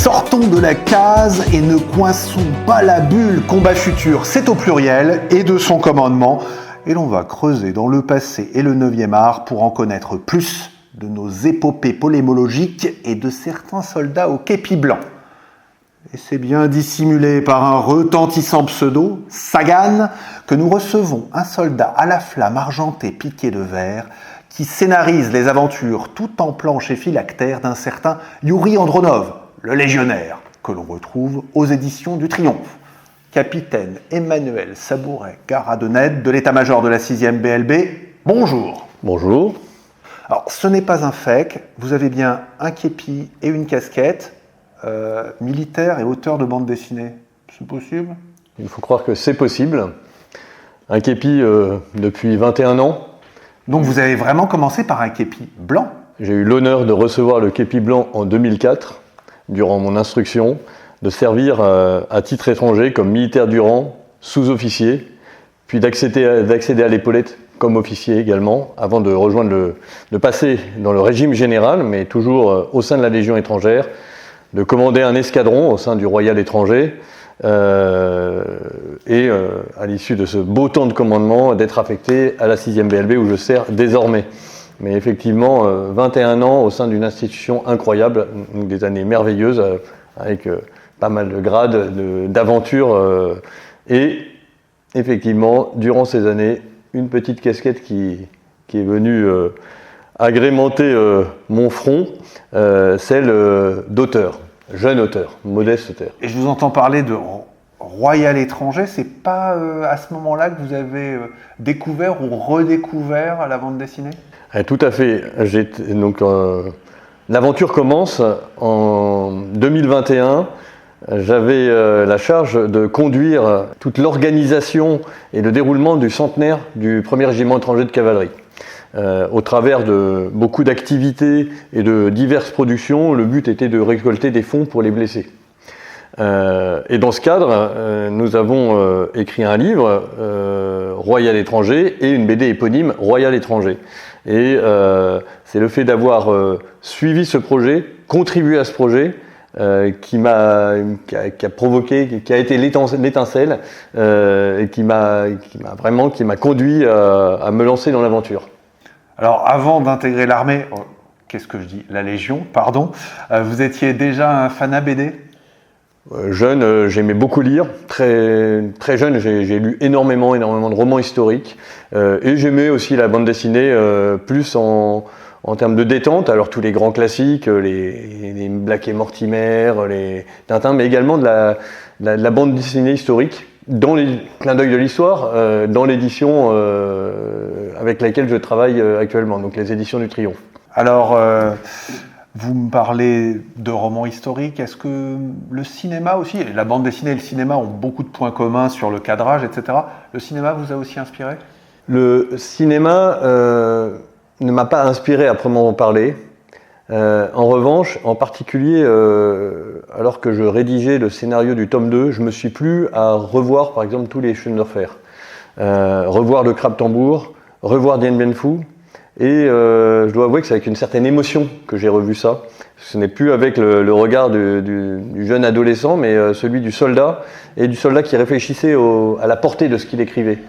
Sortons de la case et ne coinçons pas la bulle. Combat futur, c'est au pluriel et de son commandement. Et l'on va creuser dans le passé et le 9e art pour en connaître plus de nos épopées polémologiques et de certains soldats au képi blanc. Et c'est bien dissimulé par un retentissant pseudo, Sagan, que nous recevons un soldat à la flamme argentée piquée de vert qui scénarise les aventures tout en planche et phylactère d'un certain Yuri Andronov, le légionnaire, que l'on retrouve aux éditions du Triomphe. Capitaine Emmanuel Sabouret-Garadoned de l'état-major de la 6e BLB, bonjour. Bonjour. Alors, ce n'est pas un fake, vous avez bien un képi et une casquette, militaire et auteur de bande dessinée. C'est possible ? Il faut croire que c'est possible. Un képi depuis 21 ans. Donc vous avez vraiment commencé par un képi blanc ? J'ai eu l'honneur de recevoir le képi blanc en 2004, durant mon instruction, de servir à titre étranger comme militaire du rang, sous-officier, puis d'accéder à l'épaulette comme officier également, avant de rejoindre de passer dans le régime général, mais toujours au sein de la Légion étrangère, de commander un escadron au sein du Royal étranger, et à l'issue de ce beau temps de commandement, d'être affecté à la 6e BLB où je sers désormais. Mais effectivement, 21 ans au sein d'une institution incroyable, des années merveilleuses, avec pas mal de grades, d'aventures, et effectivement, durant ces années, une petite casquette qui est venue agrémenter mon front, celle d'auteur, jeune auteur, modeste auteur. Et je vous entends parler de Royal étranger, c'est pas à ce moment-là que vous avez découvert ou redécouvert la bande dessinée ? Tout à fait. L'aventure commence en 2021. J'avais la charge de conduire toute l'organisation et le déroulement du centenaire du 1er régiment étranger de cavalerie. Au travers de beaucoup d'activités et de diverses productions, le but était de récolter des fonds pour les blessés. Et dans ce cadre, nous avons écrit un livre, Royal étranger, et une BD éponyme, Royal étranger. Et c'est le fait d'avoir suivi ce projet, contribué à ce projet, qui a provoqué, qui a été l'étincelle, et qui m'a conduit à me lancer dans l'aventure. Alors, avant d'intégrer l'armée, la Légion, pardon, vous étiez déjà un fanat BD ? Jeune, j'aimais beaucoup lire. Très, très jeune, j'ai lu énormément de romans historiques. Et j'aimais aussi la bande dessinée plus en termes de détente. Alors tous les grands classiques, les Black et Mortimer, les Tintin, mais également de la bande dessinée historique, dans les clins d'œil de l'histoire, dans l'édition avec laquelle je travaille actuellement, donc les éditions du Triomphe. Alors, vous me parlez de romans historiques, est-ce que le cinéma aussi, la bande dessinée et le cinéma ont beaucoup de points communs sur le cadrage, etc. Le cinéma vous a aussi inspiré ? Le cinéma ne m'a pas inspiré à proprement parler. En revanche, en particulier, alors que je rédigeais le scénario du tome 2, je me suis plu à revoir par exemple tous les chemins de fer. Revoir le Crabe-Tambour, revoir Dien Bien Phu. Et je dois avouer que c'est avec une certaine émotion que j'ai revu ça. Ce n'est plus avec le regard du jeune adolescent, mais celui du soldat, et du soldat qui réfléchissait à la portée de ce qu'il écrivait.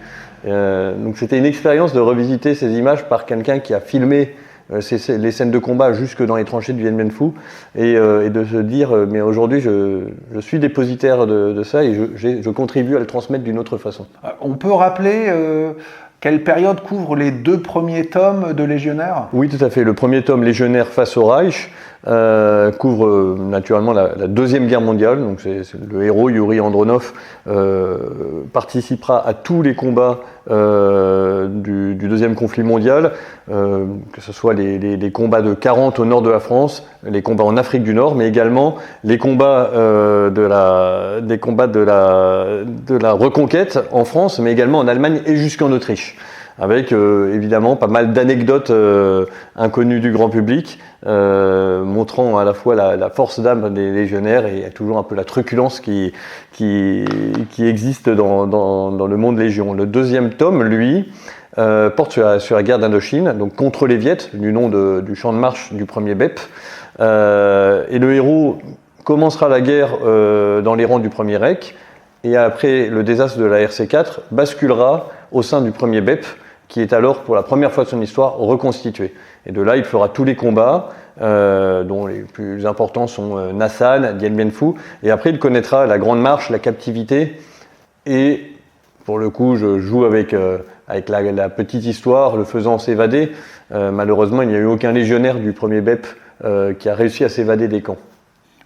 Donc c'était une expérience de revisiter ces images par quelqu'un qui a filmé les scènes de combat jusque dans les tranchées de Dien Bien Phu, et de se dire mais aujourd'hui je suis dépositaire de ça et je contribue à le transmettre d'une autre façon. On peut rappeler quelle période couvre les 2 premiers tomes de Légionnaire ? Oui, tout à fait. Le premier tome, Légionnaire face au Reich, couvre naturellement la Deuxième Guerre mondiale. Donc c'est le héros Yuri Andronov participera à tous les combats du deuxième conflit mondial, que ce soit les combats de 40 au nord de la France, les combats en Afrique du Nord, mais également les combats de la reconquête en France, mais également en Allemagne et jusqu'en Autriche. Avec évidemment pas mal d'anecdotes inconnues du grand public, montrant à la fois la force d'âme des légionnaires et toujours un peu la truculence qui existe dans le monde légion. Le deuxième tome, lui, porte sur la guerre d'Indochine, donc contre les Viettes, du nom du champ de marche du premier BEP. Et le héros commencera la guerre dans les rangs du premier Reich, et après le désastre de la RC4, basculera au sein du premier BEP, qui est alors, pour la première fois de son histoire, reconstitué. Et de là, il fera tous les combats, dont les plus importants sont Nassan, Dien Bien Phu, et après il connaîtra la Grande Marche, la captivité, et pour le coup, je joue avec la petite histoire, le faisant s'évader. Malheureusement, il n'y a eu aucun légionnaire du premier BEP qui a réussi à s'évader des camps.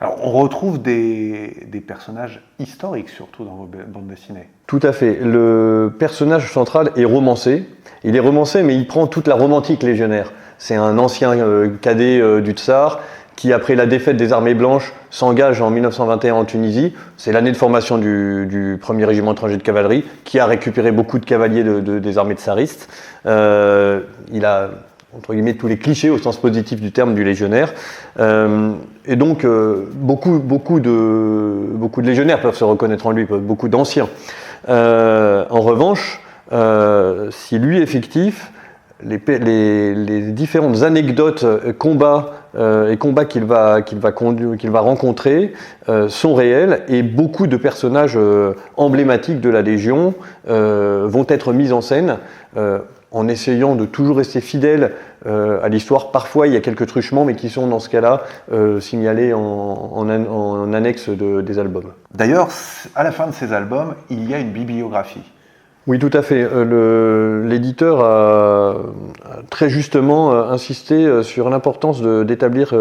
Alors, on retrouve des personnages historiques, surtout dans vos bandes dessinées. Tout à fait. Le personnage central est romancé. Il est romancé, mais il prend toute la romantique légionnaire. C'est un ancien cadet du Tsar qui, après la défaite des armées blanches, s'engage en 1921 en Tunisie. C'est l'année de formation du 1er régiment étranger de cavalerie, qui a récupéré beaucoup de cavaliers des armées tsaristes. Il a, entre guillemets, tous les clichés au sens positif du terme du légionnaire. Et donc, beaucoup de légionnaires peuvent se reconnaître en lui, beaucoup d'anciens. En revanche, si lui est fictif, les différentes anecdotes, combats qu'il va rencontrer sont réels, et beaucoup de personnages emblématiques de la Légion vont être mis en scène en essayant de toujours rester fidèle à l'histoire. Parfois, il y a quelques truchements, mais qui sont dans ce cas-là signalés en annexe des albums. D'ailleurs, à la fin de ces albums, il y a une bibliographie. Oui, tout à fait. L'éditeur a très justement insisté sur l'importance d'établir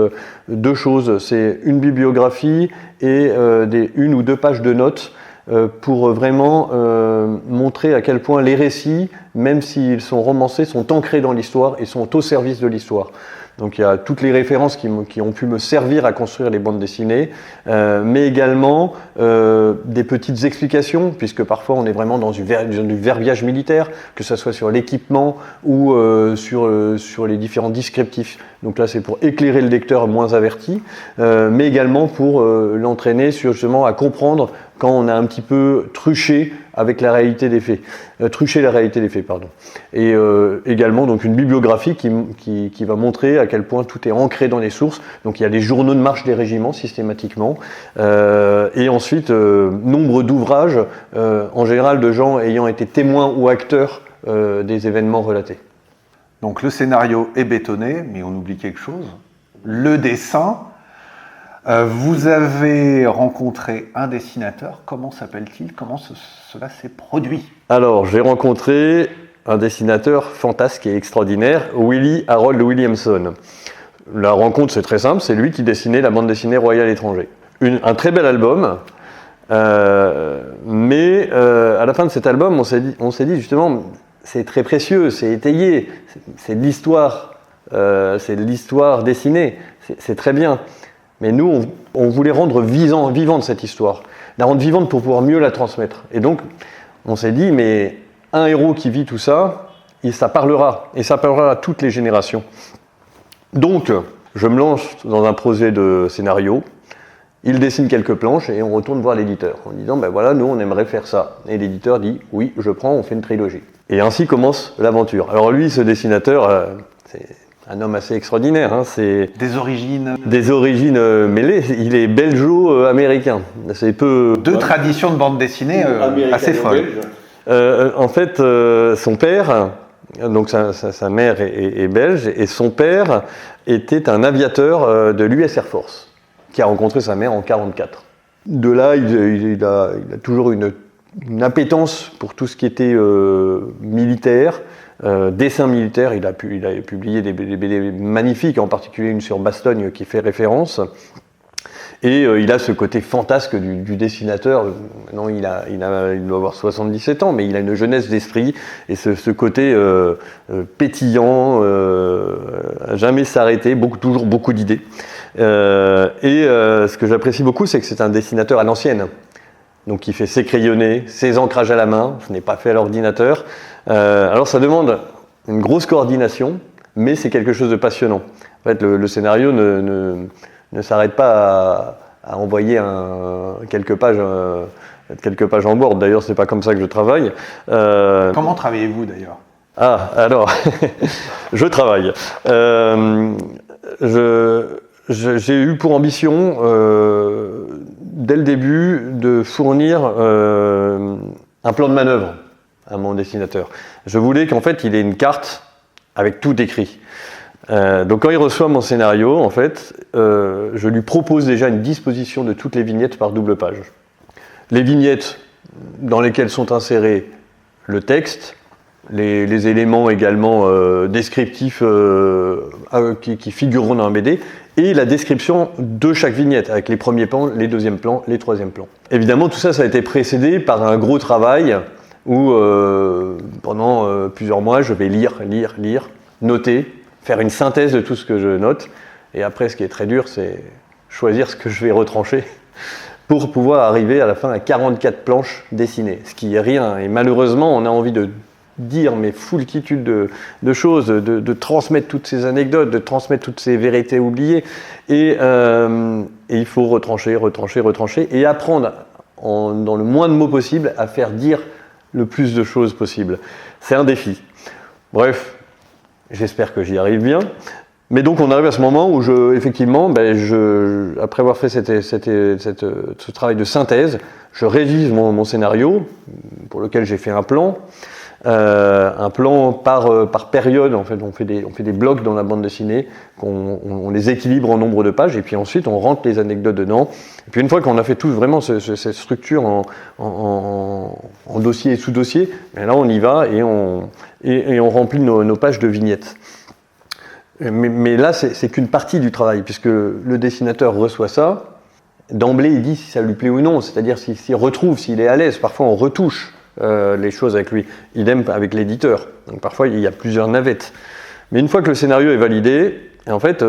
deux choses. C'est une bibliographie et une ou deux pages de notes pour vraiment montrer à quel point les récits, même s'ils sont romancés, sont ancrés dans l'histoire et sont au service de l'histoire. Donc il y a toutes les références qui ont pu me servir à construire les bandes dessinées, mais également des petites explications, puisque parfois on est vraiment dans du verbiage militaire, que ce soit sur l'équipement ou sur les différents descriptifs. Donc là c'est pour éclairer le lecteur moins averti, mais également pour l'entraîner justement à comprendre quand on a un petit peu truché avec la réalité des faits, trucher la réalité des faits, pardon. Et également donc une bibliographie qui va montrer à quel point tout est ancré dans les sources. Donc il y a les journaux de marche des régiments systématiquement, et ensuite nombre d'ouvrages, en général de gens ayant été témoins ou acteurs des événements relatés. Donc le scénario est bétonné, mais on oublie quelque chose, le dessin. Vous avez rencontré un dessinateur, comment s'appelle-t-il? Comment cela s'est produit? Alors, j'ai rencontré un dessinateur fantasque et extraordinaire, Willie Harold Williamson. La rencontre, c'est très simple, c'est lui qui dessinait la bande dessinée Royal Étranger. Un très bel album, mais à la fin de cet album, on s'est dit justement, c'est très précieux, c'est étayé, c'est de l'histoire dessinée, c'est très bien. Mais nous, on voulait rendre vivante cette histoire, la rendre vivante pour pouvoir mieux la transmettre. Et donc, on s'est dit, mais un héros qui vit tout ça, ça parlera, et ça parlera à toutes les générations. Donc, je me lance dans un projet de scénario, il dessine quelques planches, et on retourne voir l'éditeur, en disant, ben voilà, nous, on aimerait faire ça. Et l'éditeur dit, oui, je prends, on fait une trilogie. Et ainsi commence l'aventure. Alors lui, ce dessinateur, c'est un homme assez extraordinaire, hein, c'est des origines mêlées. Il est belgeo-américain. C'est peu deux traditions de bande dessinée assez folles. En fait, son père, donc sa mère est belge, et son père était un aviateur de l'US Air Force, qui a rencontré sa mère en 1944. De là, il a toujours une appétence pour tout ce qui était militaire. Dessin militaire, il a publié des BD magnifiques, en particulier une sur Bastogne qui fait référence. Et il a ce côté fantasque du dessinateur. Maintenant, il doit avoir 77 ans, mais il a une jeunesse d'esprit et ce côté pétillant, jamais s'arrêter, toujours beaucoup d'idées. Ce que j'apprécie beaucoup, c'est que c'est un dessinateur à l'ancienne. Donc il fait ses crayonnés, ses ancrages à la main, ce n'est pas fait à l'ordinateur. Alors ça demande une grosse coordination, mais c'est quelque chose de passionnant. En fait, le scénario ne s'arrête pas à envoyer quelques pages en Word. D'ailleurs, c'est pas comme ça que je travaille. Comment travaillez-vous d'ailleurs? Ah, alors, je travaille. J'ai eu pour ambition, dès le début, de fournir un plan de manœuvre à mon dessinateur. Je voulais qu'en fait, il ait une carte avec tout écrit. Donc quand il reçoit mon scénario, en fait, je lui propose déjà une disposition de toutes les vignettes par double page. Les vignettes dans lesquelles sont insérés le texte, les éléments également descriptifs qui figureront dans un BD, et la description de chaque vignette, avec les premiers plans, les deuxièmes plans, les troisièmes plans. Évidemment, tout ça, ça a été précédé par un gros travail où pendant plusieurs mois, je vais lire, noter, faire une synthèse de tout ce que je note, et après, ce qui est très dur, c'est choisir ce que je vais retrancher pour pouvoir arriver à la fin à 44 planches dessinées, ce qui est rien. Et malheureusement, on a envie de dire mais foultitude de choses, de transmettre toutes ces anecdotes, de transmettre toutes ces vérités oubliées, et il faut retrancher, et apprendre dans le moins de mots possible à faire dire le plus de choses possible. C'est un défi. Bref, j'espère que j'y arrive bien. Mais donc on arrive à ce moment où effectivement, après avoir fait ce travail de synthèse, je révise mon scénario, pour lequel j'ai fait un plan par période. En fait, on fait des blocs dans la bande dessinée, on les équilibre en nombre de pages, et puis ensuite on rentre les anecdotes dedans. Et puis une fois qu'on a fait tout vraiment cette structure en dossier et sous-dossier, là on y va et on remplit nos pages de vignettes. Mais là, c'est qu'une partie du travail, puisque le dessinateur reçoit ça, d'emblée il dit si ça lui plaît ou non, c'est-à-dire s'il retrouve, s'il est à l'aise. Parfois on retouche les choses avec lui, idem avec l'éditeur. Donc parfois il y a plusieurs navettes. Mais une fois que le scénario est validé, en fait,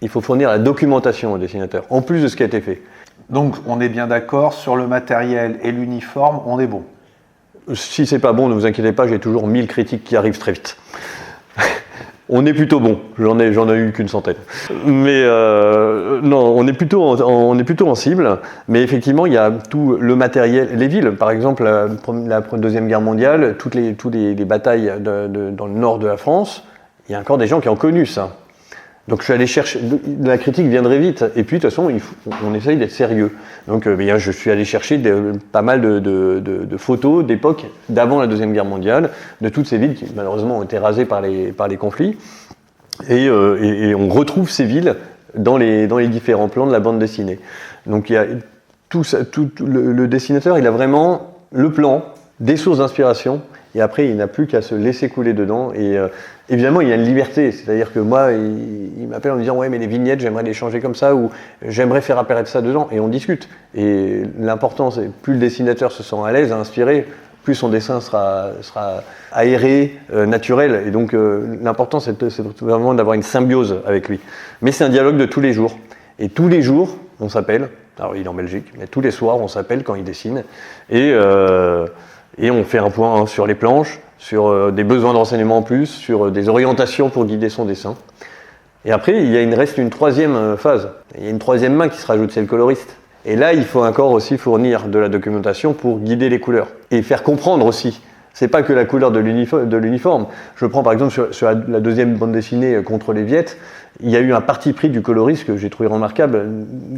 il faut fournir la documentation au dessinateur, en plus de ce qui a été fait. Donc on est bien d'accord, sur le matériel et l'uniforme, on est bon. Si c'est pas bon, ne vous inquiétez pas, j'ai toujours 1000 critiques qui arrivent très vite. On est plutôt bon, j'en ai eu qu'une centaine. Mais non, on est plutôt en cible, mais effectivement il y a tout le matériel, les villes, par exemple la Deuxième Guerre mondiale, toutes les batailles dans le nord de la France, il y a encore des gens qui ont connu ça. Donc je suis allé chercher, la critique viendrait vite, et puis de toute façon on essaye d'être sérieux. Donc je suis allé chercher pas mal de photos d'époque d'avant la Deuxième Guerre mondiale, de toutes ces villes qui malheureusement ont été rasées par les conflits, et on retrouve ces villes dans les différents plans de la bande dessinée. Donc il y a le dessinateur, il a vraiment le plan, des sources d'inspiration, et après il n'a plus qu'à se laisser couler dedans. Et évidemment il y a une liberté, c'est-à-dire que moi il m'appelle en me disant ouais mais les vignettes j'aimerais les changer comme ça, ou j'aimerais faire apparaître ça dedans, et on discute. Et l'important c'est plus le dessinateur se sent à l'aise, inspiré, plus son dessin sera aéré, naturel. Et donc l'important c'est vraiment d'avoir une symbiose avec lui. Mais c'est un dialogue de tous les jours. Et tous les jours on s'appelle, alors il est en Belgique, mais tous les soirs on s'appelle quand il dessine, et on fait un point sur les planches, sur des besoins d'enseignement en plus, sur des orientations pour guider son dessin. Et après, il reste une troisième phase. Il y a une troisième main qui se rajoute, c'est le coloriste. Et là, il faut encore aussi fournir de la documentation pour guider les couleurs. Et faire comprendre aussi. C'est pas que la couleur de l'uniforme. Je prends par exemple sur la deuxième bande dessinée Contre les Viettes, il y a eu un parti pris du coloriste que j'ai trouvé remarquable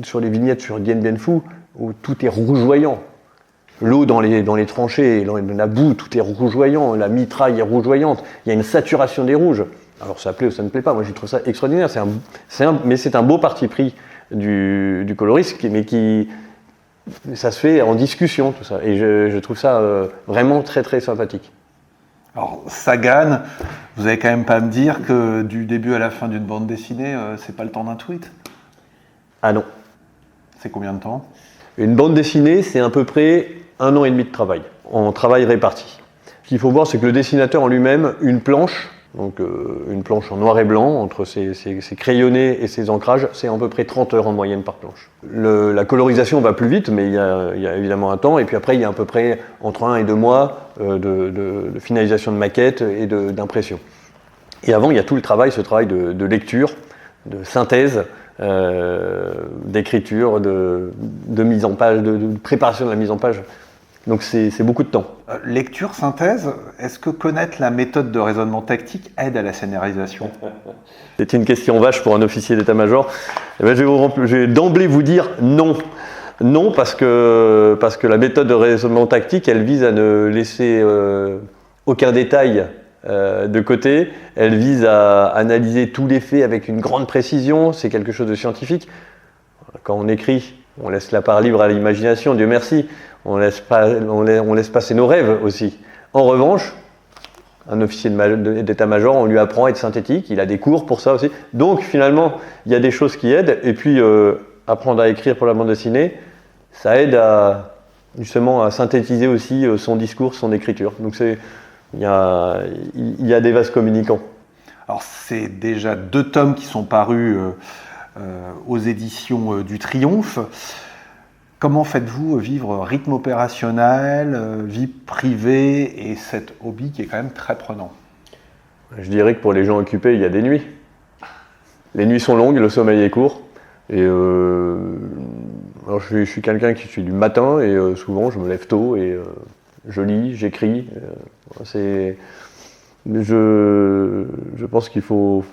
sur les vignettes sur Dien Bien Phu, où tout est rougeoyant. L'eau dans les tranchées, la boue, tout est rougeoyant, la mitraille est rougeoyante, il y a une saturation des rouges. Alors ça plaît ou ça ne plaît pas, moi je trouve ça extraordinaire, mais c'est un beau parti pris du coloriste, mais ça se fait en discussion tout ça, et je trouve ça vraiment très très sympathique. Alors Sagan, vous n'allez quand même pas me dire que du début à la fin d'une bande dessinée, c'est pas le temps d'un tweet? Ah non. C'est combien de temps? Une bande dessinée, c'est à peu près 1 an et demi de travail, en travail réparti. Ce qu'il faut voir, c'est que le dessinateur en lui-même, une planche, donc une planche en noir et blanc, entre ses crayonnés et ses ancrages, c'est à peu près 30 heures en moyenne par planche. La colorisation va plus vite, mais il y a évidemment un temps, et puis après il y a à peu près entre 1 et 2 mois de finalisation de maquette et d'impression. Et avant, il y a tout ce travail de lecture, de synthèse, d'écriture, de mise en page, de préparation de la mise en page. Donc c'est beaucoup de temps. Lecture, synthèse, est-ce que connaître la méthode de raisonnement tactique aide à la scénarisation? C'est une question vache pour un officier d'état-major. Eh bien, je vais d'emblée vous dire non. Non, parce que la méthode de raisonnement tactique, elle vise à ne laisser aucun détail de côté. Elle vise à analyser tous les faits avec une grande précision. C'est quelque chose de scientifique. Quand on écrit, on laisse la part libre à l'imagination, Dieu merci. On laisse passer nos rêves aussi. En revanche, un officier d'état-major, on lui apprend à être synthétique, il a des cours pour ça aussi. Donc finalement, il y a des choses qui aident. Et puis, apprendre à écrire pour la bande dessinée, ça aide justement à synthétiser aussi son discours, son écriture. Donc il y a des vases communicants. Alors c'est déjà 2 tomes qui sont parus aux éditions du Triomphe. Comment faites-vous vivre rythme opérationnel, vie privée et cet hobby qui est quand même très prenant? Je dirais que pour les gens occupés, il y a des nuits. Les nuits sont longues, le sommeil est court. Et alors je suis quelqu'un qui suis du matin et souvent je me lève tôt et je lis, j'écris. Je pense qu'il faut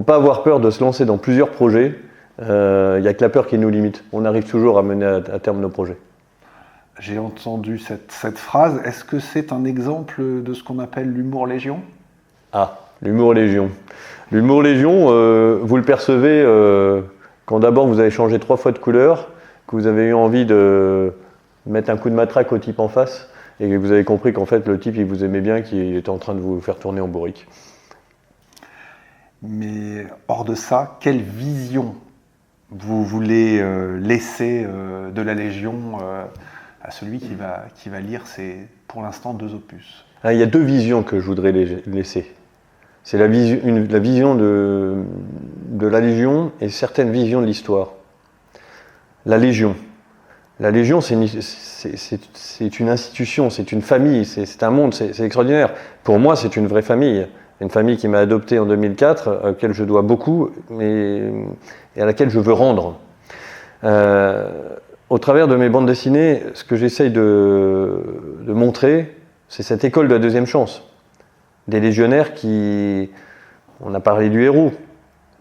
pas avoir peur de se lancer dans plusieurs projets. Il n'y a que la peur qui nous limite. On arrive toujours à mener à terme nos projets. J'ai entendu cette phrase. Est-ce que c'est un exemple de ce qu'on appelle l'humour légion? Ah, l'humour légion. L'humour légion, vous le percevez quand d'abord vous avez changé 3 fois de couleur, que vous avez eu envie de mettre un coup de matraque au type en face, et que vous avez compris qu'en fait le type il vous aimait bien, qu'il était en train de vous faire tourner en bourrique. Mais hors de ça, quelle vision vous voulez laisser de la Légion à celui qui va lire ces, pour l'instant, 2 opus? Il y a 2 visions que je voudrais laisser. C'est la vision de la Légion et certaines visions de l'histoire. La Légion, c'est une institution, c'est une famille, c'est un monde, c'est extraordinaire. Pour moi, c'est une vraie famille. Une famille qui m'a adopté en 2004, à laquelle je dois beaucoup et à laquelle je veux rendre. Au travers de mes bandes dessinées, ce que j'essaye de montrer, c'est cette école de la deuxième chance. Des légionnaires qui... On a parlé du héros,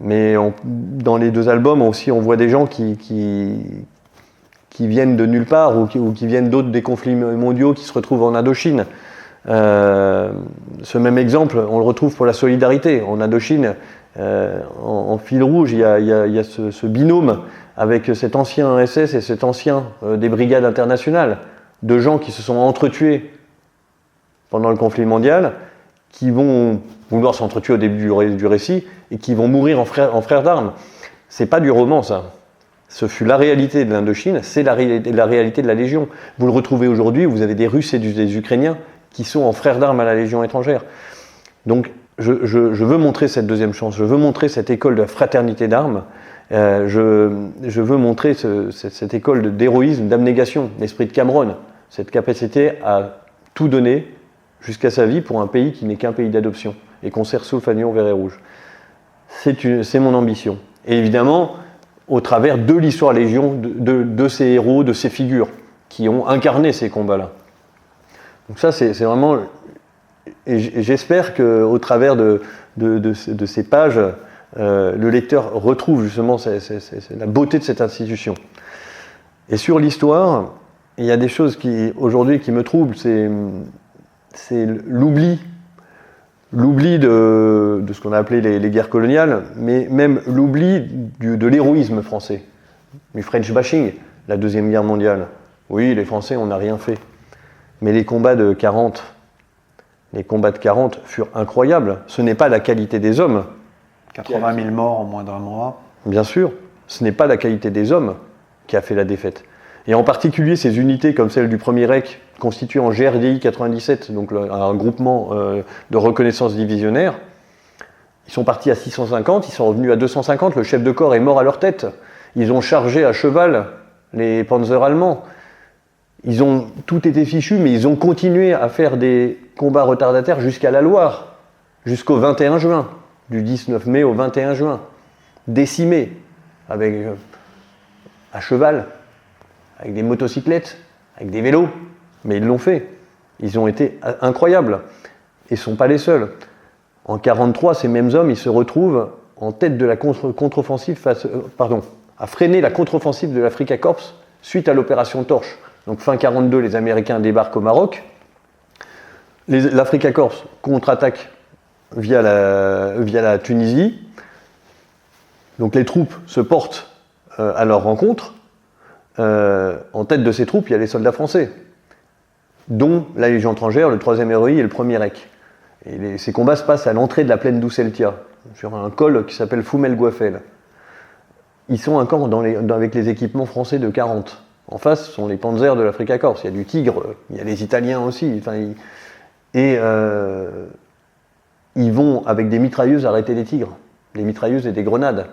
mais dans les 2 albums aussi, on voit des gens qui viennent de nulle part ou qui viennent des conflits mondiaux, qui se retrouvent en Indochine. Ce même exemple, on le retrouve pour la solidarité. En Indochine, en fil rouge, il y a ce binôme avec cet ancien SS et cet ancien des brigades internationales, de gens qui se sont entretués pendant le conflit mondial, qui vont vouloir s'entretuer au début du récit et qui vont mourir en frères d'armes. C'est pas du roman, ça. Ce fut la réalité de l'Indochine, c'est la réalité de la Légion. Vous le retrouvez aujourd'hui, vous avez des Russes et des Ukrainiens qui sont en frères d'armes à la Légion étrangère. Donc je veux montrer cette deuxième chance, je veux montrer cette école de fraternité d'armes, je veux montrer cette école d'héroïsme, d'abnégation, l'esprit de Cameron, cette capacité à tout donner jusqu'à sa vie pour un pays qui n'est qu'un pays d'adoption et qu'on sert sous le fanion vert et rouge. C'est mon ambition. Et évidemment, au travers de l'histoire Légion, de ces héros, de ces figures qui ont incarné ces combats-là. Donc ça, c'est vraiment... Et j'espère qu'au travers de ces pages, le lecteur retrouve justement la beauté de cette institution. Et sur l'histoire, il y a des choses aujourd'hui qui me troublent, c'est l'oubli de ce qu'on a appelé les guerres coloniales, mais même l'oubli de l'héroïsme français, du French bashing, la Deuxième Guerre mondiale. Oui, les Français, on n'a rien fait. Mais les combats de 40 furent incroyables. Ce n'est pas la qualité des hommes. 80 000 morts en moins d'1 mois. Bien sûr, ce n'est pas la qualité des hommes qui a fait la défaite. Et en particulier ces unités comme celle du 1er REC, constituées en GRDI 97, donc un groupement de reconnaissance divisionnaire, ils sont partis à 650, ils sont revenus à 250, le chef de corps est mort à leur tête. Ils ont chargé à cheval les panzers allemands. Ils ont tout été fichus, mais ils ont continué à faire des combats retardataires jusqu'à la Loire, jusqu'au 21 juin, du 19 mai au 21 juin, décimés, à cheval, avec des motocyclettes, avec des vélos, Mais ils l'ont fait. Ils ont été incroyables. Et ne sont pas les seuls. En 1943, ces mêmes hommes, ils se retrouvent en tête de la contre-offensive à freiner la contre-offensive de l'Afrika Korps suite à l'opération Torche. Donc fin 1942, les Américains débarquent au Maroc. L'Afrika Korps contre-attaque via la Tunisie. Donc les troupes se portent à leur rencontre. En tête de ces troupes, il y a les soldats français, dont la Légion étrangère, le 3e REI et le 1er REC. Et ces combats se passent à l'entrée de la plaine d'Ousseltia, sur un col qui s'appelle Foumel Gouafel. Ils sont encore avec les équipements français de 40. En face, ce sont les Panzers de l'Afrika Korps. Il y a du Tigre, il y a les Italiens aussi. Ils vont, avec des mitrailleuses, arrêter les Tigres. Des mitrailleuses et des grenades.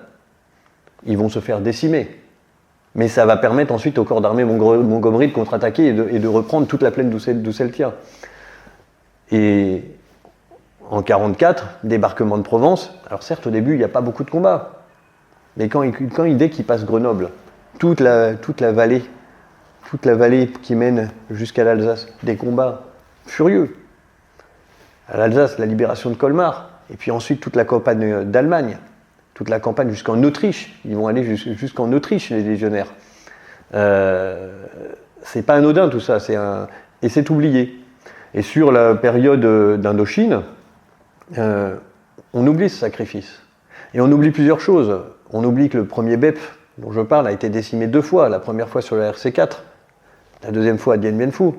Ils vont se faire décimer. Mais ça va permettre ensuite au corps d'armée Montgomery de contre-attaquer et de reprendre toute la plaine d'Ousseltia. Et en 1944, débarquement de Provence. Alors certes, au début, il n'y a pas beaucoup de combats. Mais dès qu'ils passent Grenoble, toute la vallée qui mène jusqu'à l'Alsace, des combats furieux. À l'Alsace, la libération de Colmar, et puis ensuite toute la campagne d'Allemagne, toute la campagne jusqu'en Autriche. Ils vont aller jusqu'en Autriche, les légionnaires. C'est pas anodin tout ça, et c'est oublié. Et sur la période d'Indochine, on oublie ce sacrifice. Et on oublie plusieurs choses. On oublie que le premier BEP dont je parle a été décimé 2 fois. La première fois sur la RC4, la deuxième fois à Dien Bien Phu.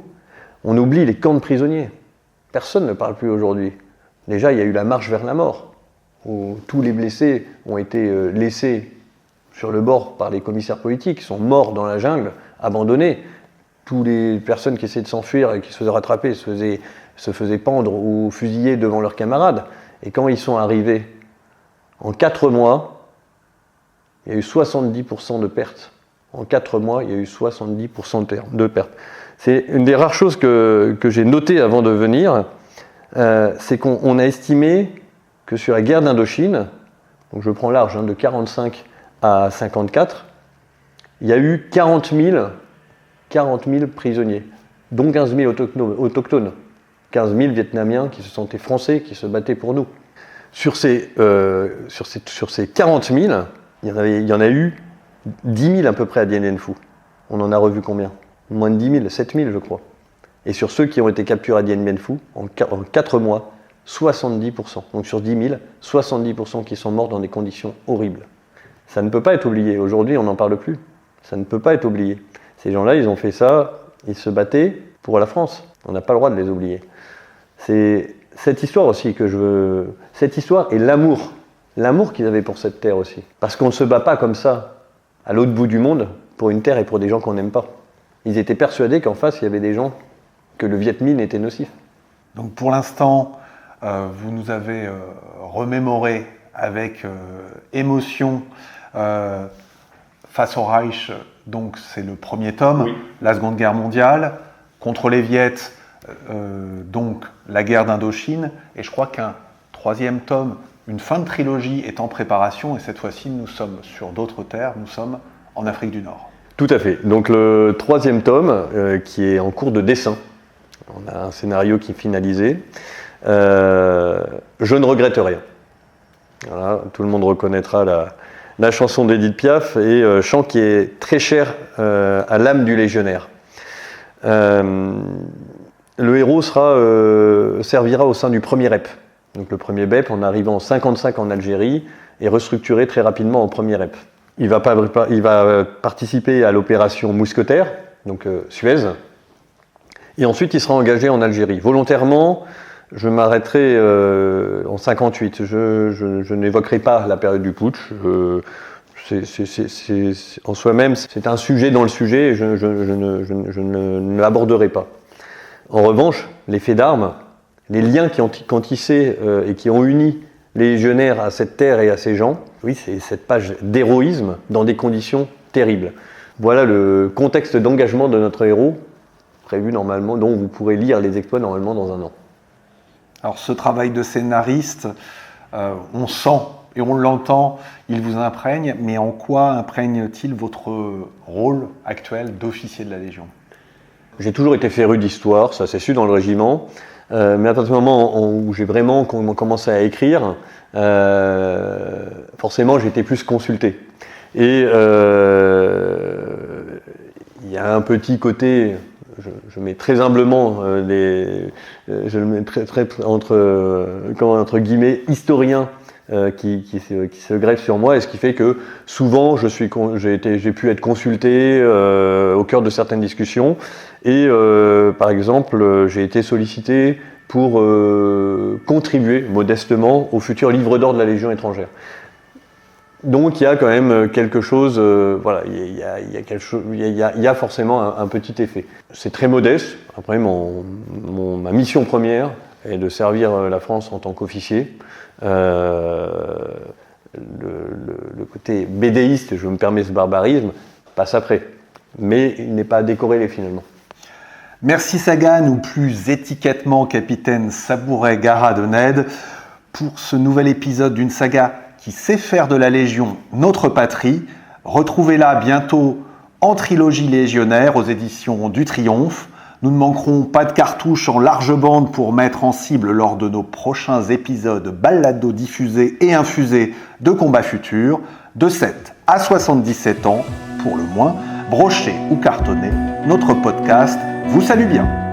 On oublie les camps de prisonniers. Personne ne parle plus aujourd'hui. Déjà, il y a eu la marche vers la mort, où tous les blessés ont été laissés sur le bord par les commissaires politiques, sont morts dans la jungle, abandonnés. Toutes les personnes qui essayaient de s'enfuir et qui se faisaient rattraper se faisaient pendre ou fusiller devant leurs camarades. Et quand ils sont arrivés, en 4 mois, il y a eu 70% de pertes. En 4 mois, il y a eu 70% de pertes. C'est une des rares choses que j'ai notées avant de venir, c'est qu'on a estimé que sur la guerre d'Indochine, donc je prends large, de 1945 à 1954, il y a eu 40 000 prisonniers, dont 15 000 autochtones, 15 000 Vietnamiens qui se sentaient français, qui se battaient pour nous. Sur ces 40 000, il y en a eu 10 000 à peu près à Dien Bien Phu. On en a revu combien ? Moins de 10 000, 7 000 je crois. Et sur ceux qui ont été capturés à Dien Bien Phu, en 4 mois, 70%. Donc sur 10 000, 70% qui sont morts dans des conditions horribles. Ça ne peut pas être oublié. Aujourd'hui, on n'en parle plus. Ça ne peut pas être oublié. Ces gens-là, ils ont fait ça, ils se battaient pour la France. On n'a pas le droit de les oublier. C'est cette histoire aussi que je veux... Cette histoire et l'amour. L'amour qu'ils avaient pour cette terre aussi. Parce qu'on ne se bat pas comme ça, à l'autre bout du monde, pour une terre et pour des gens qu'on n'aime pas. Ils étaient persuadés qu'en face, il y avait des gens, que le Viet Minh était nocif. Donc pour l'instant, vous nous avez remémoré avec émotion face au Reich, donc c'est le premier tome, oui. La Seconde Guerre mondiale, contre les Viets, donc la guerre d'Indochine, et je crois qu'un 3e tome, une fin de trilogie est en préparation, et cette fois-ci nous sommes sur d'autres terres, nous sommes en Afrique du Nord. Tout à fait. Donc le 3e tome qui est en cours de dessin. On a un scénario qui est finalisé. Je ne regrette rien. Voilà, tout le monde reconnaîtra la chanson d'Edith Piaf et chant qui est très cher à l'âme du légionnaire. Le héros servira au sein du premier REP. Donc le premier BEP en arrivant en 1955 en Algérie et restructuré très rapidement en premier REP. Il va participer à l'opération Mousquetaire, donc Suez, et ensuite il sera engagé en Algérie. Volontairement, je m'arrêterai en 1958. Je n'évoquerai pas la période du putsch. En soi-même, c'est un sujet dans le sujet et je ne l'aborderai pas. En revanche, les faits d'armes, les liens qui ont tissé et qui ont uni les légionnaires à cette terre et à ces gens, oui, c'est cette page d'héroïsme dans des conditions terribles. Voilà le contexte d'engagement de notre héros, prévu normalement, dont vous pourrez lire les exploits normalement dans 1 an. Alors ce travail de scénariste, on sent et on l'entend, il vous imprègne, mais en quoi imprègne-t-il votre rôle actuel d'officier de la Légion ? J'ai toujours été féru d'histoire, ça s'est su dans le régiment. Mais à partir du moment où j'ai vraiment commencé à écrire, forcément j'étais plus consulté. Et il y a un petit côté, je mets très humblement, je le mets très entre guillemets, historien, qui se greffe sur moi, et ce qui fait que souvent j'ai pu être consulté au cœur de certaines discussions, et par exemple j'ai été sollicité pour contribuer modestement au futur livre d'or de la Légion étrangère. Donc il y a quand même quelque chose, voilà, il y a forcément un petit effet. C'est très modeste. Après, ma mission première est de servir la France en tant qu'officier. Le côté bédéiste, je me permets ce barbarisme, passe après. Mais il n'est pas décorrélé finalement. Merci Sagan, ou plus étiquettement capitaine Sabouret Gara de Ned, pour ce nouvel épisode d'une saga qui sait faire de la Légion notre patrie. Retrouvez-la bientôt en trilogie légionnaire aux éditions du Triomphe. Nous ne manquerons pas de cartouches en large bande pour mettre en cible lors de nos prochains épisodes balado diffusés et infusés de combats futurs, de 7 à 77 ans pour le moins. Broché ou cartonné, notre podcast vous salue bien.